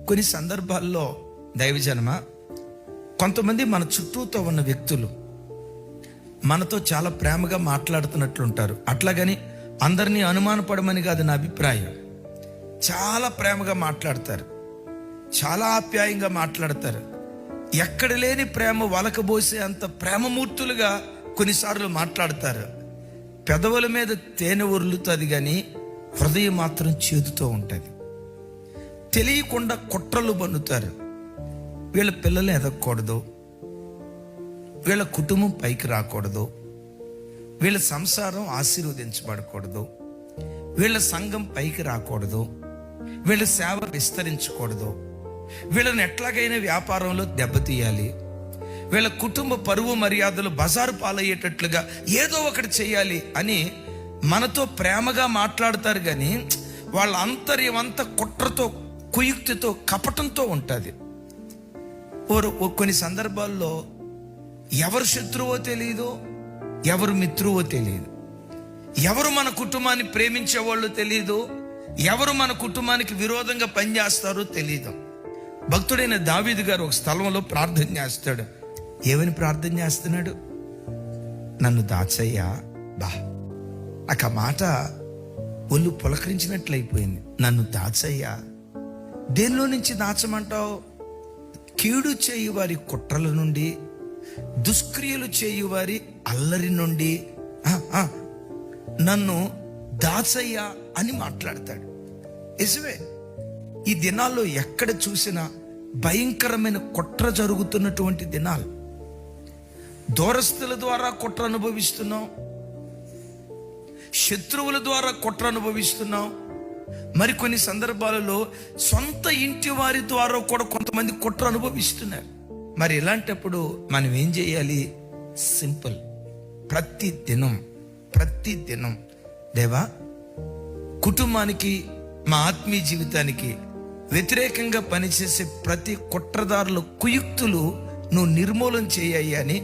కొన్ని సందర్భాల్లో దైవజనమ కొంతమంది మన చుట్టూతో ఉన్న వ్యక్తులు మనతో చాలా ప్రేమగా మాట్లాడుతున్నట్లుంటారు. అట్లాగని అందరినీ అనుమానపడమని కాదు నా అభిప్రాయం. చాలా ప్రేమగా మాట్లాడతారు, చాలా ఆప్యాయంగా మాట్లాడతారు. ఎక్కడ లేని ప్రేమ వలకబోసే అంత ప్రేమమూర్తులుగా కొన్నిసార్లు మాట్లాడతారు. పెదవుల మీద తేనె ఉరులుతుంది కానీ హృదయం మాత్రం చేదుతో ఉంటుంది. తెలియకుండా కుట్రలు బన్నుతారు. వీళ్ళ పిల్లలు ఎదగకూడదు, వీళ్ళ కుటుంబం పైకి రాకూడదు, వీళ్ళ సంసారం ఆశీర్వదించబడకూడదు, వీళ్ళ సంఘం పైకి రాకూడదు, వీళ్ళ సేవ విస్తరించకూడదు, వీళ్ళని ఎట్లాగైనా వ్యాపారంలో దెబ్బతీయాలి, వీళ్ళ కుటుంబ పరువు మర్యాదలు బజారు పాలయ్యేటట్లుగా ఏదో ఒకటి చేయాలి అని మనతో ప్రేమగా మాట్లాడతారు. కానీ వాళ్ళ అంతర్యం అంతా కుట్రతో, కుయుక్తితో, కపటంతో ఉంటుంది. కొన్ని సందర్భాల్లో ఎవరు శత్రువో తెలియదు, ఎవరు మిత్రువో తెలియదు, ఎవరు మన కుటుంబాన్ని ప్రేమించేవాళ్ళు తెలియదు, ఎవరు మన కుటుంబానికి విరోధంగా పనిచేస్తారో తెలియదు. భక్తుడైన దావీదు గారు ఒక స్థలంలో ప్రార్థన చేస్తాడు. ఏమని ప్రార్థన చేస్తున్నాడు? నన్ను దాచయ్యా. నాకు ఆ మాట ఒళ్ళు పులకరించినట్లయిపోయింది. నన్ను దాచయ్యా. దేనిలో నుంచి దాచమంటావు? కీడు చేయువారి కుట్రల నుండి, దుష్క్రియలు చేయువారి అల్లరి నుండి నన్ను దాచయ్యా అని మాట్లాడతాడు. నిజమే, ఈ దినాల్లో ఎక్కడ చూసినా భయంకరమైన కుట్ర జరుగుతున్నటువంటి దినాలు. దూరస్తుల ద్వారా కుట్ర అనుభవిస్తున్నాం, శత్రువుల ద్వారా కుట్ర అనుభవిస్తున్నాం. మరికొన్ని సందర్భాలలో సొంత ఇంటి వారి ద్వారా కూడా కొంతమంది కుట్ర అనుభవిస్తున్నారు. మరి ఇలాంటప్పుడు మనం ఏం చేయాలి? సింపుల్. ప్రతి దినం దేవా, కుటుంబానికి, మా ఆత్మీయ జీవితానికి వ్యతిరేకంగా పనిచేసే ప్రతి కుట్రదారుల కుయుక్తులు నువ్వు నిర్మూలన చేయాలి అని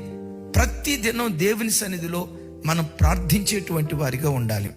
ప్రతి దినం దేవుని సన్నిధిలో మనం ప్రార్థించేటువంటి వారిగా ఉండాలి.